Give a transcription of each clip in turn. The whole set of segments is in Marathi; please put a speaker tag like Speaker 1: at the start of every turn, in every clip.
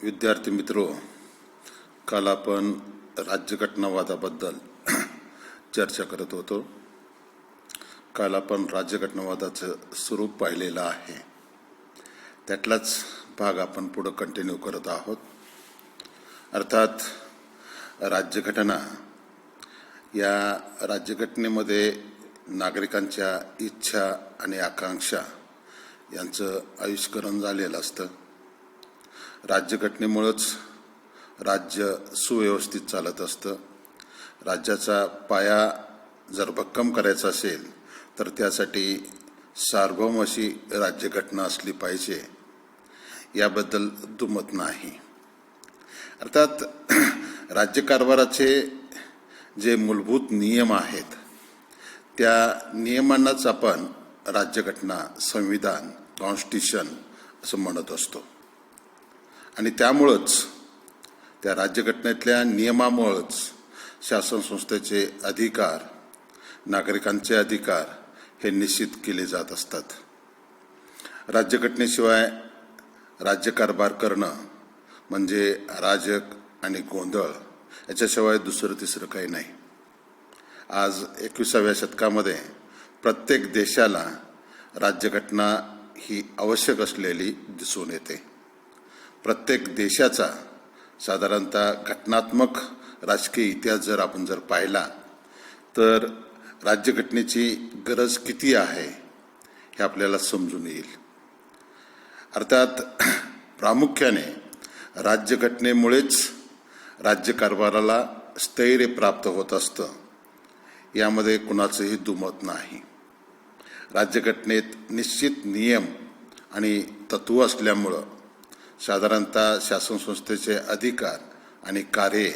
Speaker 1: विद्यार्थी मित्रो, काल आपण राज्यघटनावादाबद्दल चर्चा करत होतो. काल आपण राज्यघटनावादाचं स्वरूप पाहिलेलं आहे. त्यातलाच भाग आपण पुढे कंटिन्यू करत आहोत. अर्थात राज्यघटना, या राज्यघटनेमध्ये नागरिकांच्या इच्छा आणि आकांक्षा यांचं आविष्करण झालेलं असतं. राज्यघटनेमुळंच राज्य सुव्यवस्थित चालत असतं. राज्याचा पाया जर भक्कम करायचा असेल तर त्यासाठी सार्वभौम अशी राज्यघटना असली पाहिजे, याबद्दल दुमत नाही. अर्थात राज्यकारभाराचे जे मूलभूत नियम आहेत, त्या नियमांनाच आपण राज्यघटना, संविधान, कॉन्स्टिट्यूशन असं म्हणत असतो. आणि त्यामुळंच, त्या राज्यघटनेतल्या नियमामुळंच शासन संस्थेचे अधिकार, नागरिकांचे अधिकार हे निश्चित केले जात असतात. राज्यघटनेशिवाय राज्यकारभार करणं म्हणजे अराजक आणि गोंधळ, याच्याशिवाय दुसरं तिसरं काही नाही. आज 21व्या शतकामध्ये प्रत्येक देशाला राज्यघटना ही आवश्यक असलेली दिसून येते. प्रत्येक देशाचा साधारणतः घटनात्मक राजकीय इतिहास जर आपण पाहिला तर राज्यघटनेची गरज किती आहे हे आपल्याला समजून येईल. अर्थात प्रामुख्याने राज्यघटनेमुळेच राज्यकारभाराला स्थैर्य प्राप्त होत असतं, यामध्ये कुणाचंही दुमत नाही. राज्यघटनेत निश्चित नियम आणि तत्व असल्यामुळं साधारणतः शासन संस्थेचे अधिकार आणि कार्य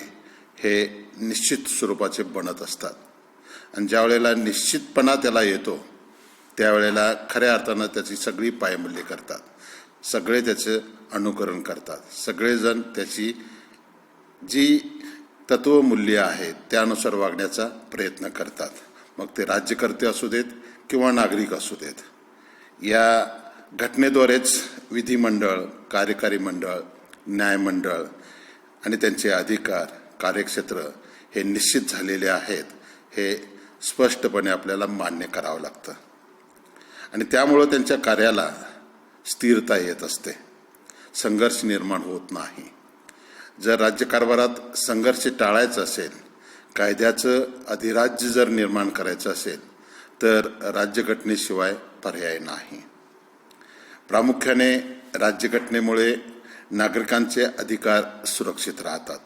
Speaker 1: हे निश्चित स्वरूपाचे बनत असतात. आणि ज्या वेळेला निश्चितपणा त्याला येतो, त्यावेळेला खऱ्या अर्थानं त्याची सगळी पायमल्ली करतात, सगळे त्याचे अनुकरण करतात, सगळेजण त्याची जी तत्वमूल्य आहेत त्यानुसार वागण्याचा प्रयत्न करतात. मग ते राज्यकर्ते असू देत किंवा नागरिक असू देत. या घटनेद्वारेच विधिमंडळ, कार्यकारी मंडळ, न्यायमंडळ आणि त्यांचे अधिकार, कार्यक्षेत्र हे निश्चित झालेले आहेत, हे स्पष्टपणे आपल्याला मान्य करावं लागतं. आणि त्यामुळं त्यांच्या कार्याला स्थिरता येत असते, संघर्ष निर्माण होत नाही. जर राज्यकारभारात संघर्ष टाळायचा असेल, कायद्याचं अधिराज्य जर निर्माण करायचं असेल तर राज्यघटनेशिवाय पर्याय नाही. प्रामुख्याने राज्यघटनेमुळे नागरिकांचे अधिकार सुरक्षित राहतात.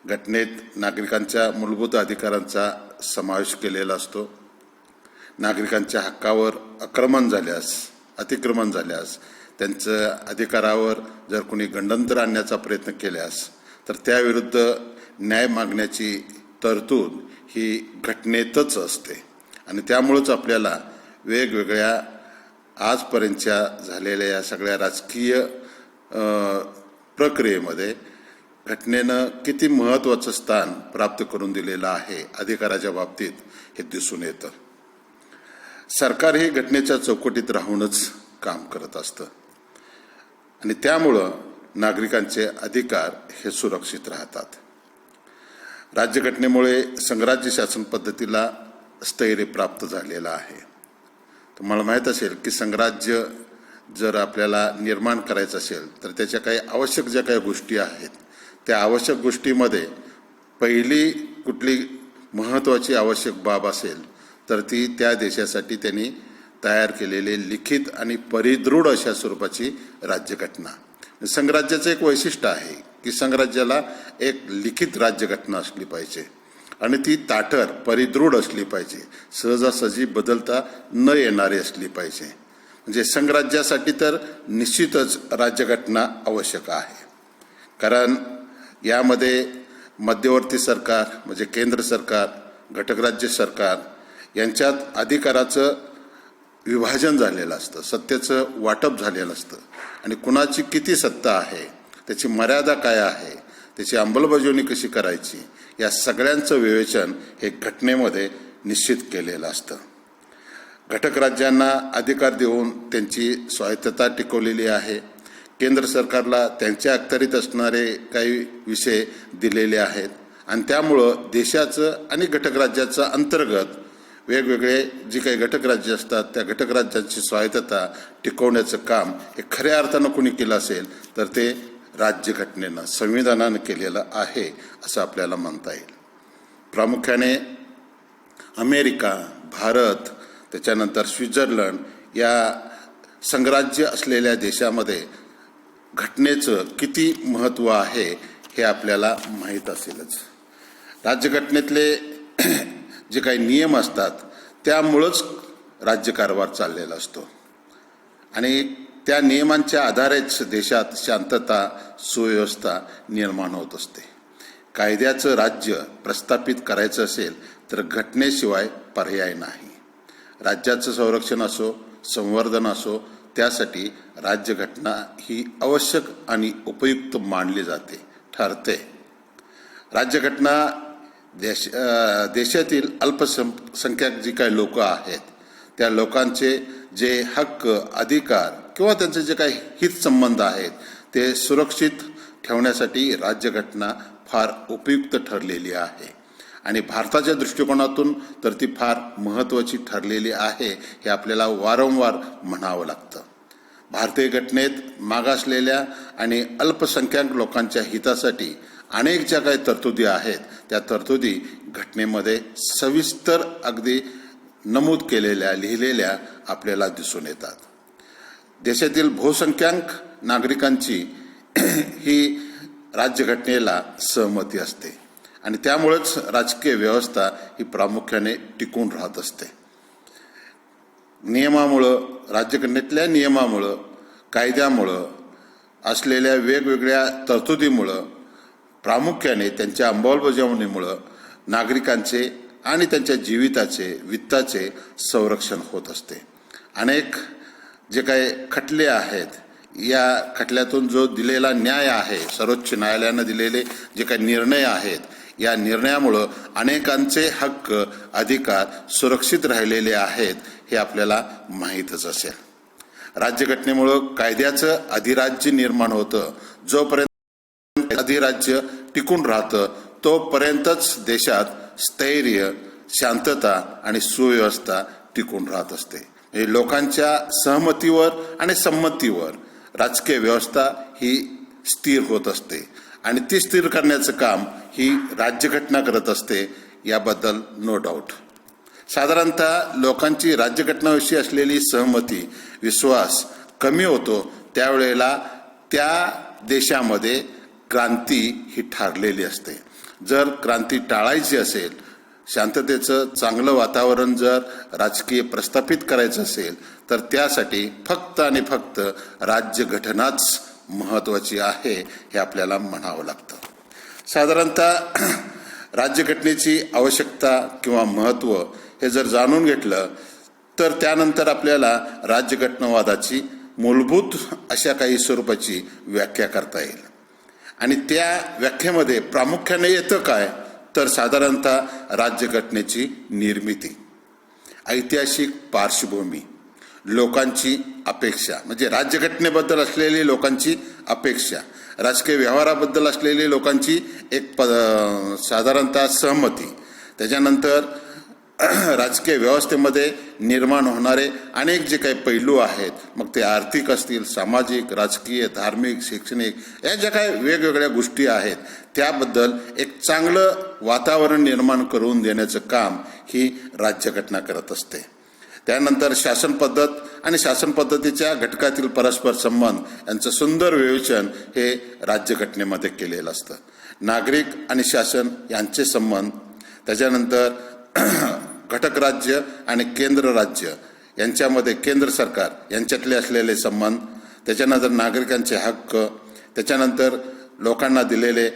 Speaker 1: घटनेत नागरिकांच्या मूलभूत अधिकारांचा समावेश केलेला असतो. नागरिकांच्या हक्कावर अतिक्रमण झाल्यास, त्यांच्या अधिकारावर जर कोणी गंडंतर आणण्याचा प्रयत्न केल्यास तर त्याविरुद्ध न्याय मागण्याची तरतूद ही घटनेतच असते. आणि त्यामुळंच आपल्याला वेगवेगळ्या आजपर्यंतच्या झालेल्या या सगळ्या राजकीय प्रक्रियेमध्ये घटनेनं किती महत्त्वाचं स्थान प्राप्त करून दिलेलं आहे अधिकाराच्या बाबतीत, हे दिसून येतं. सरकार हे घटनेच्या चौकटीत राहूनच काम करत असतं आणि त्यामुळं नागरिकांचे अधिकार हे सुरक्षित राहतात. राज्यघटनेमुळे संघराज्य शासन पद्धतीला स्थैर्य प्राप्त झालेलं आहे. तुम्हाला माहीत असेल की संघराज्य जर आपल्याला निर्माण करायचं असेल तर त्याच्या काही आवश्यक ज्या काही गोष्टी आहेत, त्या आवश्यक गोष्टीमध्ये पहिली कुठली महत्त्वाची आवश्यक बाब असेल तर ती त्या देशासाठी त्यांनी तयार केलेले लिखित आणि परिदृढ अशा स्वरूपाची राज्यघटना. संघराज्याचं एक वैशिष्ट्य आहे की संघराज्याला एक लिखित राज्यघटना असली पाहिजे आणि ती ताठर, परिदृढ असली पाहिजे, सहजासहजी बदलता न येणारी असली पाहिजे. म्हणजे संघराज्यासाठी तर निश्चितच राज्यघटना आवश्यक आहे. कारण यामध्ये मध्यवर्ती सरकार म्हणजे केंद्र सरकार, घटक राज्य सरकार यांच्यात अधिकाराचं विभाजन झालेलं असतं, सत्तेचं वाटप झालेलं असतं. आणि कुणाची किती सत्ता आहे, त्याची मर्यादा काय आहे, त्याची अंमलबजावणी कशी करायची, या सगळ्यांचं विवेचन हे घटनेमध्ये निश्चित केलेलं असतं. घटक राज्यांना अधिकार देऊन त्यांची स्वायत्तता टिकवलेली आहे. केंद्र सरकारला त्यांच्या अखत्यारीत असणारे काही विषय दिलेले आहेत आणि त्यामुळं देशाचं आणि घटक राज्याचं अंतर्गत वेगवेगळे जी काही घटक राज्य असतात त्या घटक राज्यांची स्वायत्तता टिकवण्याचं काम हे खऱ्या अर्थानं कोणी केलं असेल तर ते राज्यघटनेनं संविधानानं केलेलं आहे असं आपल्याला म्हणता येईल. प्रामुख्याने अमेरिका, भारत, त्याच्यानंतर स्वित्झर्लंड या संघराज्य असलेल्या देशामध्ये घटनेचं किती महत्त्व आहे हे आपल्याला माहीत असेलच. राज्यघटनेतले जे काही नियम असतात त्यामुळंच राज्यकारभार चाललेला असतो आणि त्या नियमांच्या आधारेच देशात शांतता सुव्यवस्था निर्माण होत असते. कायद्याचं राज्य प्रस्थापित करायचं असेल तर घटनेशिवाय पर्याय नाही. राज्याचं संरक्षण असो, संवर्धन असो, त्यासाठी राज्यघटना ही आवश्यक आणि उपयुक्त मानली जाते, ठरते. राज्यघटना देशातील अल्पसंख्याक जी काही लोक आहेत त्या लोकांचे जे हक्क, अधिकार किंवा त्यांचे जे काही हितसंबंध आहेत ते सुरक्षित ठेवण्यासाठी राज्यघटना फार उपयुक्त ठरलेली आहे आणि भारताच्या दृष्टिकोनातून तर ती फार महत्त्वाची ठरलेली आहे हे आपल्याला वारंवार म्हणावं लागतं. भारतीय घटनेत मागासलेल्या आणि अल्पसंख्याक लोकांच्या हितासाठी अनेक ज्या काही तरतुदी आहेत त्या तरतुदी घटनेमध्ये सविस्तर अगदी नमूद केलेल्या, लिहिलेल्या आपल्याला दिसून येतात. देशातील बहुसंख्याक नागरिकांची ही राज्यघटनेला सहमती असते आणि त्यामुळेच राजकीय व्यवस्था ही प्रामुख्याने टिकून राहत असते. नियमामुळं, राज्यघटनेतल्या नियमामुळं, कायद्यामुळं, असलेल्या वेगवेगळ्या तरतुदीमुळं, प्रामुख्याने त्यांच्या अंमलबजावणीमुळं नागरिकांचे आणि त्यांच्या जीविताचे, वित्ताचे संरक्षण होत असते. अनेक जे काही खटले आहेत या खटल्यातून जो दिलेला न्याय आहे, सर्वोच्च न्यायालयानं दिलेले जे काही निर्णय आहेत या निर्णयामुळं अनेकांचे हक्क, अधिकार सुरक्षित राहिलेले आहेत हे आपल्याला माहीतच असेल. राज्यघटनेमुळं कायद्याचं अधिराज्य निर्माण होतं. जोपर्यंत अधिराज्य टिकून राहतं तोपर्यंतच देशात स्थैर्य, शांतता आणि सुव्यवस्था टिकून राहत असते. हे लोकांच्या सहमतीवर आणि संमतीवर राजकीय व्यवस्था ही स्थिर होत असते आणि ती स्थिर करण्याचं काम ही राज्यघटना करत असते, याबद्दल नो डाऊट. साधारणतः लोकांची राज्यघटनाविषयी असलेली सहमती, विश्वास कमी होतो त्यावेळेला त्या देशामध्ये क्रांती ही ठरलेली असते. जर क्रांती टाळायची असेल, शांततेचं चांगलं वातावरण जर राजकीय प्रस्थापित करायचं असेल तर त्यासाठी फक्त आणि फक्त राज्यघटनाच महत्त्वाची आहे हे आपल्याला म्हणावं लागतं. साधारणतः राज्यघटनेची आवश्यकता किंवा महत्त्व हे जर जाणून घेतलं तर त्यानंतर आपल्याला राज्यघटनावादाची मूलभूत अशा काही स्वरूपाची व्याख्या करता येईल आणि त्या व्याख्येमध्ये प्रामुख्याने येतं काय तर साधारणतः राज्यघटनेची निर्मिती, ऐतिहासिक पार्श्वभूमी, लोकांची अपेक्षा म्हणजे राज्यघटनेबद्दल असलेली लोकांची अपेक्षा, राजकीय व्यवहाराबद्दल असलेली लोकांची एक साधारणतः सहमती, त्याच्यानंतर राजकीय व्यवस्थेमध्ये निर्माण होणारे अनेक जे काही पैलू आहेत, मग ते आर्थिक असतील, सामाजिक, राजकीय, धार्मिक, शैक्षणिक, या ज्या काही वेगवेगळ्या गोष्टी आहेत त्याबद्दल एक चांगलं वातावरण निर्माण करून देण्याचं काम ही राज्यघटना करत असते. त्यानंतर शासन पद्धत आणि शासन पद्धतीच्या घटकातील परस्पर संबंध यांचं सुंदर विवेचन हे राज्यघटनेमध्ये केलेलं असतं. नागरिक आणि शासन यांचे संबंध, त्याच्यानंतर घटक राज्य आणि केंद्र राज्य यांच्यामध्ये केंद्र सरकार यांच्यातले असलेले संबंध, त्याच्यानंतर नागरिकांचे हक्क, त्याच्यानंतर लोकांना दिलेले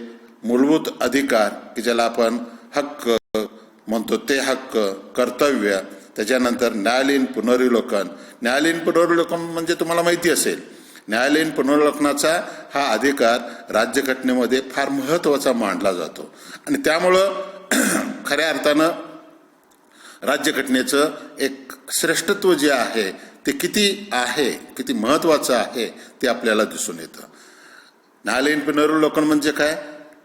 Speaker 1: मूलभूत अधिकार की ज्याला आपण हक्क म्हणतो ते हक्क, कर्तव्य, त्याच्यानंतर न्यायालयीन पुनर्विलोकन. न्यायालयीन पुनर्विलोकन म्हणजे तुम्हाला माहिती असेल, न्यायालयीन पुनर्विलोकनाचा हा अधिकार राज्यघटनेमध्ये फार महत्त्वाचा मानला जातो आणि त्यामुळं खऱ्या अर्थानं राज्यघटनेचं एक श्रेष्ठत्व जे आहे ते किती आहे, किती महत्त्वाचं आहे ते आपल्याला दिसून येतं. न्यायालयीन पुनरावलोकन म्हणजे काय,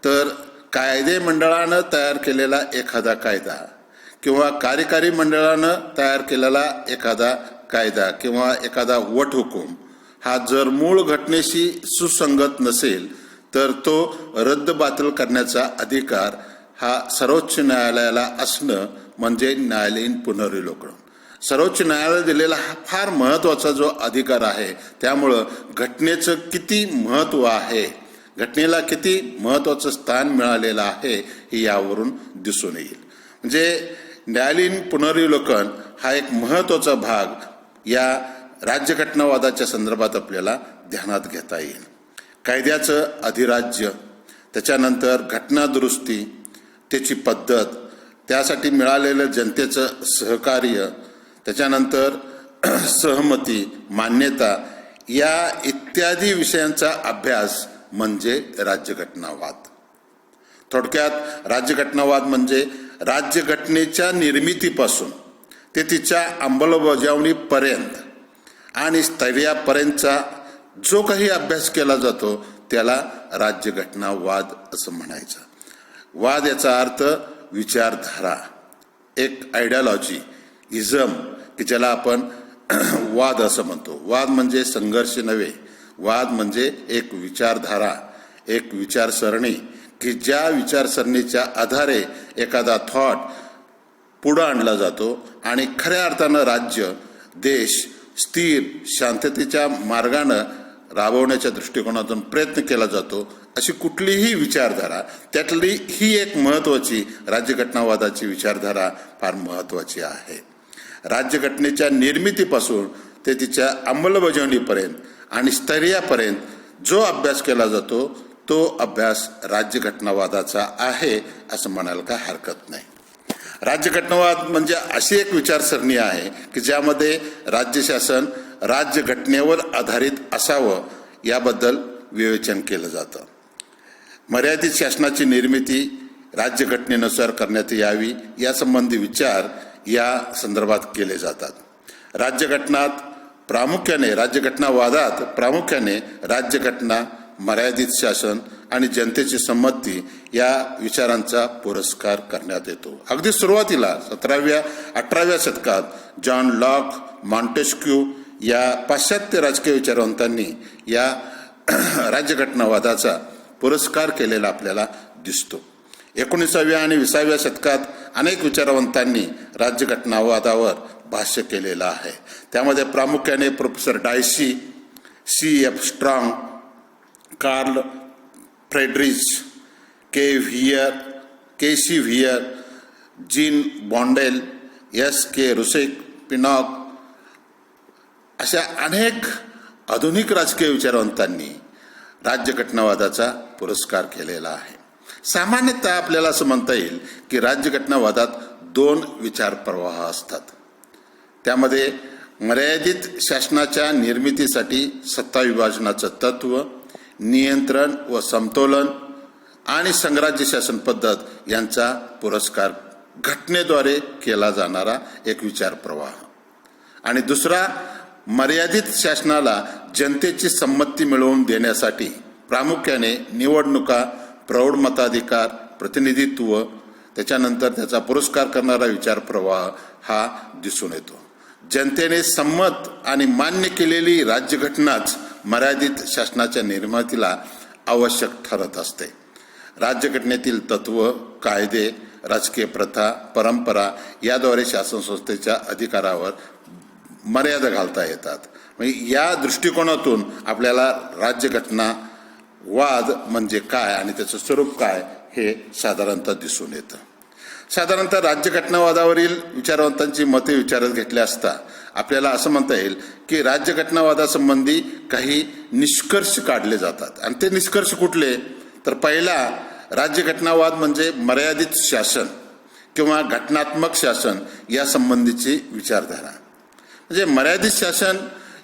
Speaker 1: तर कायदे मंडळानं तयार केलेला एखादा कायदा किंवा कार्यकारी मंडळानं तयार केलेला एखादा कायदा किंवा एखादा वटहुकूम हा जर मूळ घटनेशी सुसंगत नसेल तर तो रद्दबातल करण्याचा अधिकार हा सर्वोच्च न्यायालयाला असणं म्हणजे न्यायालयीन पुनरावलोकन. सर्वोच्च न्यायालय दिलेला हा फार महत्त्वाचा जो अधिकार आहे, त्यामुळं घटनेचं किती महत्त्व आहे, घटनेला किती महत्त्वाचं स्थान मिळालेलं आहे हे यावरून दिसून येईल. म्हणजे न्यायालयीन पुनरावलोकन हा एक महत्त्वाचा भाग या राज्यघटनावादाच्या संदर्भात आपल्याला ध्यानात घेता येईल. कायद्याचं अधिराज्य, त्याच्यानंतर घटना दुरुस्ती, त्याची पद्धत, त्यासाठी मिळालेलं जनतेचं सहकार्य, त्याच्यानंतर सहमती, मान्यता या इत्यादी विषयांचा अभ्यास म्हणजे राज्यघटनावाद. थोडक्यात राज्यघटनावाद म्हणजे राज्यघटनेच्या निर्मितीपासून ते तिच्या अंमलबजावणीपर्यंत आणि स्थैर्यापर्यंतचा जो काही अभ्यास केला जातो त्याला राज्यघटनावाद असं म्हणायचं. वाद याचा अर्थ विचारधारा, एक आयडियॉलॉजी, इझम की ज्याला आपण वाद असं म्हणतो. वाद म्हणजे संघर्ष नव्हे, वाद म्हणजे एक विचारधारा, एक विचारसरणी की ज्या विचारसरणीच्या आधारे एखादा थॉट पुढं आणला जातो आणि खऱ्या अर्थानं राज्य, देश स्थिर शांततेच्या मार्गानं राबवण्याच्या दृष्टिकोनातून प्रयत्न केला जातो. अशी कुठलीही विचारधारा, त्यातली ही एक महत्त्वाची राज्यघटनावादाची विचारधारा फार महत्त्वाची आहे. राज्यघटनेच्या निर्मितीपासून ते तिच्या अंमलबजावणीपर्यंत आणि स्थैर्यापर्यंत जो अभ्यास केला जातो तो अभ्यास राज्यघटनावादाचा आहे असं म्हणायला काय हरकत नाही. राज्यघटनावाद म्हणजे अशी एक विचारसरणी आहे की ज्यामध्ये राज्यशासन राज्यघटनेवर आधारित असावं याबद्दल विवेचन केलं जातं. मर्यादित शासनाची निर्मिती राज्यघटनेनुसार करण्यात यावी यासंबंधी विचार या संदर्भात केले जातात. राज्यघटनावादात प्रामुख्याने राज्यघटना, मर्यादित शासन आणि जनतेची संमती या विचारांचा पुरस्कार करण्यात येतो. अगदी सुरुवातीला 17व्या-18व्या शतकात जॉन लॉक, मॉन्टेस्क्यू या पाश्चात्य राजकीय विचारवंतांनी या राज्यघटनावादाचा पुरस्कार केलेला आपल्याला दिसतो. 19व्या आणि 20व्या शतकात अनेक विचारवंतांनी राज्यघटनावादावर भाष्य केलेलं आहे. त्यामध्ये प्रामुख्याने professor Dicey, C.F. Strong, Carl Friedrich, के.सी. Wheare, Jean Blondel, S.K. रुसेक, पिनॉक अशा अनेक आधुनिक राजकीय विचारवंतांनी राज्यघटनावादाचा पुरस्कार केलेला आहे. सामान्यतः आपल्याला असं म्हणता येईल की राज्यघटनावादात 2 विचार प्रवाह असतात. त्यामध्ये मर्यादित शासनाच्या निर्मितीसाठी सत्ता विभाजनाचं तत्व, नियंत्रण व समतोलन आणि संघराज्य शासन पद्धत यांचा पुरस्कार घटनेद्वारे केला जाणारा एक विचार प्रवाह, आणि दुसरा मर्यादित शासनाला जनतेची संमती मिळवून देण्यासाठी प्रामुख्याने निवडणुका, प्रौढ मताधिकार, प्रतिनिधित्व, त्याच्यानंतर त्याचा पुरस्कार करणारा विचार प्रवाह हा दिसून येतो. जनतेने संमत आणि मान्य केलेली राज्यघटनाच मर्यादित शासनाच्या निर्मितीला आवश्यक ठरत असते. राज्यघटनेतील तत्व, कायदे, राजकीय प्रथा, परंपरा याद्वारे शासन संस्थेच्या अधिकारावर मर्यादा घालता येतात. म्हणजे या दृष्टिकोनातून आपल्याला राज्यघटनावाद म्हणजे काय आणि त्याचं स्वरूप काय हे साधारणतः दिसून येतं. साधारणतः राज्यघटनावादावरील विचारवंतांची मते विचारात घेतल्या असता आपल्याला असं म्हणता येईल की राज्यघटनावादासंबंधी काही निष्कर्ष काढले जातात. आणि ते निष्कर्ष कुठले, तर पहिला, राज्यघटनावाद म्हणजे मर्यादित शासन किंवा घटनात्मक शासन या संबंधीची विचारधारा. म्हणजे मर्यादित शासन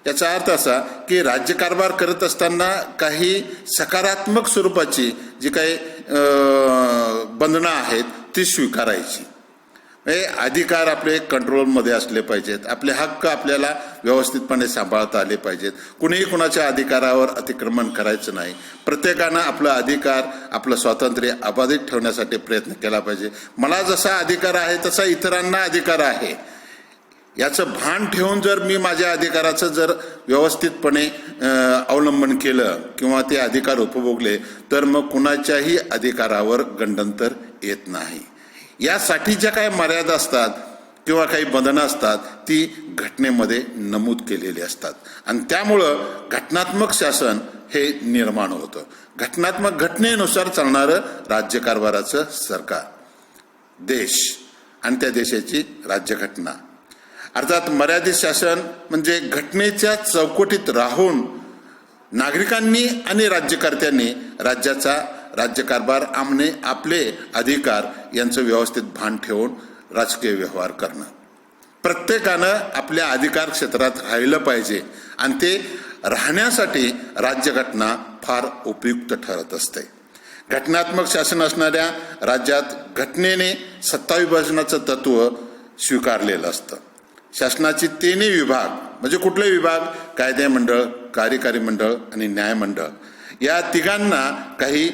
Speaker 1: याचा अर्थ असा की राज्यकारभार करत असताना काही सकारात्मक स्वरूपाची जी काही बंधनं आहेत ती स्वीकारायची. हे अधिकार आपले कंट्रोलमध्ये असले पाहिजेत, आपले हक्क आपल्याला व्यवस्थितपणे सांभाळता आले पाहिजेत, कुणीही कुणाच्या अधिकारावर अतिक्रमण करायचं नाही, प्रत्येकानं आपला अधिकार आपलं स्वातंत्र्य अबाधित ठेवण्यासाठी प्रयत्न केला पाहिजे. मला जसा अधिकार आहे तसा इतरांना अधिकार आहे याचं भान ठेवून जर मी माझ्या अधिकाराचं जर व्यवस्थितपणे अवलंबन केलं किंवा ते अधिकार उपभोगले तर मग कुणाच्याही अधिकारावर गंडंतर येत नाही. यासाठी ज्या काही मर्यादा असतात किंवा काही बंधनं असतात ती घटनेमध्ये नमूद केलेली असतात आणि त्यामुळं घटनात्मक शासन हे निर्माण होतं. घटनेनुसार चालणारं राज्यकारभाराचं सरकार, देश आणि त्या देशाची राज्यघटना. अर्थात मर्यादित शासन म्हणजे घटनेच्या चौकटीत राहून नागरिकांनी आणि राज्यकर्त्यांनी राज्याचा राज्यकारभार आमने आपले अधिकार यांचं व्यवस्थित भान ठेवून राजकीय व्यवहार करणं. प्रत्येकानं आपल्या अधिकार क्षेत्रात राहिलं पाहिजे आणि ते राहण्यासाठी राज्यघटना फार उपयुक्त ठरत असते. घटनात्मक शासन असणाऱ्या राज्यात घटनेने सत्ता विभाजनाचं तत्व स्वीकारलेलं असतं. शासनाची तिन्ही विभाग म्हणजे कुठले विभाग, कायदे मंडळ, कार्यकारी मंडळ आणि न्यायमंडळ, या तिघांना काही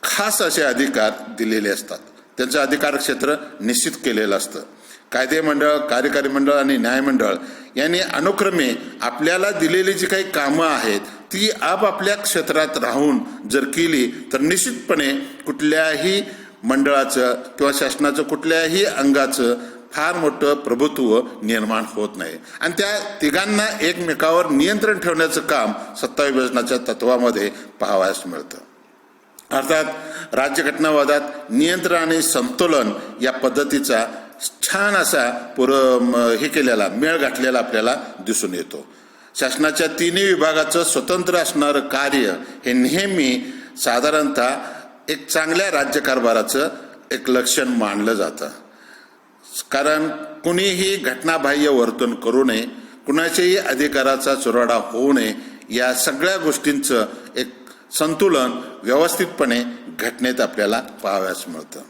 Speaker 1: खास असे अधिकार दिलेले असतात. त्यांचं अधिकार क्षेत्र निश्चित केलेलं असतं. कायदे मंडळ, कार्यकारी मंडळ आणि न्यायमंडळ यांनी अनुक्रमे आपल्याला दिलेली जी काही कामं आहेत ती आपापल्या क्षेत्रात राहून जर केली तर निश्चितपणे कुठल्याही मंडळाचं किंवा शासनाचं कुठल्याही अंगाचं फार मोठं प्रभुत्व निर्माण होत नाही आणि त्या तिघांना एकमेकावर नियंत्रण ठेवण्याचं काम सत्ता विभाजनाच्या तत्वामध्ये पाहावयास मिळतं. अर्थात राज्यघटनावादात नियंत्रण आणि संतुलन या पद्धतीचा छान असा मेळ गाठलेला आपल्याला दिसून येतो. शासनाच्या तिन्ही विभागाचं स्वतंत्र असणारं कार्य हे नेहमी साधारणतः एक चांगल्या राज्यकारभाराचं एक लक्षण मानलं जातं. कारण कुणीही घटनाबाह्य वर्तन करू नये, कुणाच्याही अधिकाराचा चुराडा होऊ नये, या सगळ्या गोष्टींचं एक संतुलन व्यवस्थितपणे घटनेत आपल्याला पाहावयास मिळतं.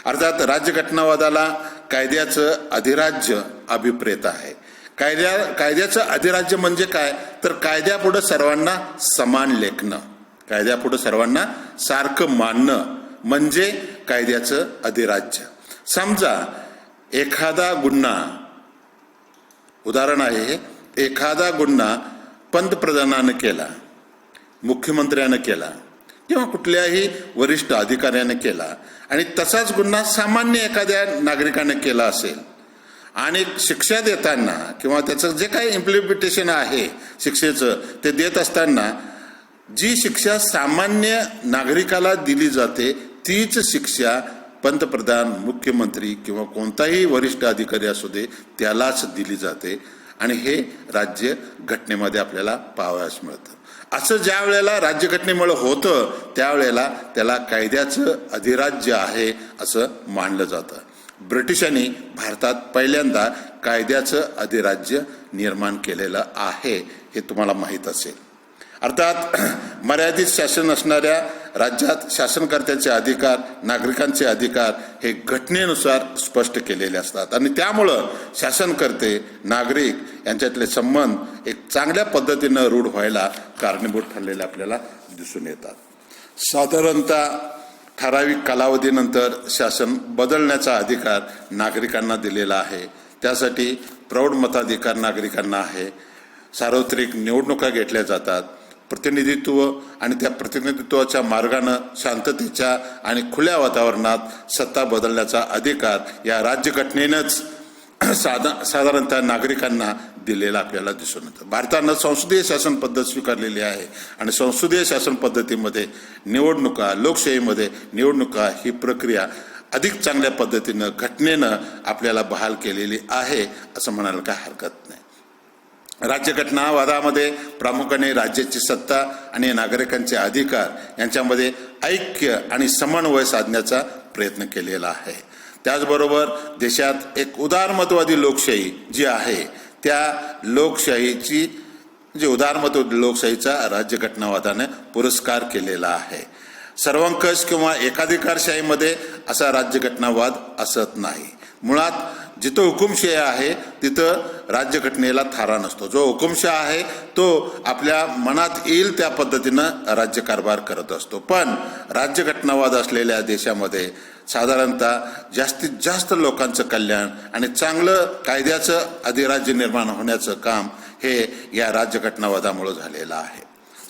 Speaker 1: अर्थात राज्यघटनावादाला कायद्याचं अधिराज्य अभिप्रेत आहे. कायद्याचं अधिराज्य म्हणजे काय तर कायद्यापुढं सर्वांना समान लेखणं, कायद्यापुढं सर्वांना सारखं मानणं म्हणजे कायद्याचं अधिराज्य. समजा एखादा गुन्हा, उदाहरण आहे, एखादा गुन्हा पंतप्रधानानं केला, मुख्यमंत्र्यानं केला किंवा कुठल्याही वरिष्ठ अधिकाऱ्यानं केला आणि तसाच गुन्हा सामान्य एखाद्या नागरिकानं केला असेल आणि शिक्षा देताना किंवा त्याचं जे काही इम्प्लिमेंटेशन आहे शिक्षेचं ते देत असताना जी शिक्षा सामान्य नागरिकाला दिली जाते तीच शिक्षा पंतप्रधान, मुख्यमंत्री किंवा कोणताही वरिष्ठ अधिकारी असू दे त्यालाच दिली जाते आणि हे राज्य घटनेमध्ये आपल्याला पाहावयास मिळतं. असं ज्या वेळेला राज्यघटनेमुळे होतं त्यावेळेला त्याला कायद्याचं अधिराज्य आहे असं मानलं जातं. ब्रिटिशांनी भारतात पहिल्यांदा कायद्याचं अधिराज्य निर्माण केलेलं आहे हे तुम्हाला माहीत असेल. अर्थात मर्यादित शासन असणाऱ्या राज्यात शासनकर्त्यांचे अधिकार, नागरिकांचे अधिकार हे घटनेनुसार स्पष्ट केलेले असतात आणि त्यामुळं शासनकर्ते, नागरिक यांच्यातले संबंध एक चांगल्या पद्धतीनं रूढ व्हायला कारणीभूत ठरलेले आपल्याला दिसून येतात. साधारणतः ठराविक कालावधीनंतर शासन बदलण्याचा अधिकार नागरिकांना दिलेला आहे. त्यासाठी प्रौढ मताधिकार नागरिकांना आहे. सार्वत्रिक निवडणुका घेतल्या जातात. प्रतिनिधित्व आणि त्या प्रतिनिधित्वाच्या मार्गानं शांततेच्या आणि खुल्या वातावरणात सत्ता बदलण्याचा अधिकार या राज्यघटनेनंच साधारणतः नागरिकांना दिलेला आपल्याला दिसून येतं. भारतानं संसदीय शासन पद्धत स्वीकारलेली आहे आणि संसदीय शासन पद्धतीमध्ये निवडणुका, लोकशाहीमध्ये निवडणुका ही प्रक्रिया अधिक चांगल्या पद्धतीनं घटनेनं आपल्याला बहाल केलेली आहे असं म्हणायला काय हरकत नाही. राज्यघटनावादामध्ये प्रामुख्याने राज्याची सत्ता आणि नागरिकांचे अधिकार यांच्यामध्ये ऐक्य आणि समन्वय साधण्याचा प्रयत्न केलेला आहे. त्याचबरोबर देशात एक उदारमतवादी लोकशाही जी आहे त्या लोकशाहीची म्हणजे उदारमतवादी लोकशाहीचा राज्यघटनावादाने पुरस्कार केलेला आहे. सर्वंकष किंवा एकाधिकारशाहीमध्ये असा राज्यघटनावाद असत नाही. मुळात जिथं हुकुमशाही आहे तिथं राज्यघटनेला थारा नसतो. जो हुकुमशाह आहे तो आपल्या मनात येईल त्या पद्धतीनं राज्यकारभार करत असतो. पण राज्यघटनावाद असलेल्या देशामध्ये साधारणतः जास्तीत जास्त लोकांचं कल्याण आणि चांगलं कायद्याचं अधिराज्य निर्माण होण्याचं काम हे या राज्यघटनावादामुळे झालेलं आहे.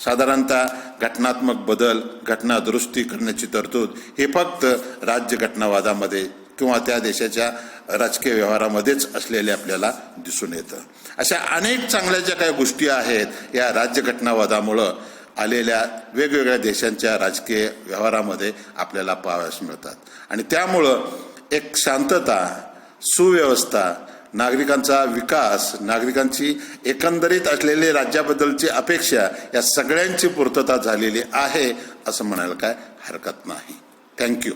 Speaker 1: साधारणतः घटनात्मक बदल, घटना दुरुस्ती करण्याची तरतूद हे फक्त राज्यघटनावादामध्ये किंवा त्या देशाच्या राजकीय व्यवहारामध्येच असलेले आपल्याला दिसून येतं. अशा अनेक चांगल्या ज्या काही गोष्टी आहेत या राज्यघटनावादामुळं आलेल्या वेगवेगळ्या देशांच्या राजकीय व्यवहारामध्ये आपल्याला पाहावयास मिळतात. आणि त्यामुळं एक शांतता, सुव्यवस्था, नागरिकांचा विकास, नागरिकांची एकंदरीत असलेली राज्याबद्दलची अपेक्षा या सगळ्यांची पूर्तता झालेली आहे असं म्हणायला काय हरकत नाही. थँक्यू.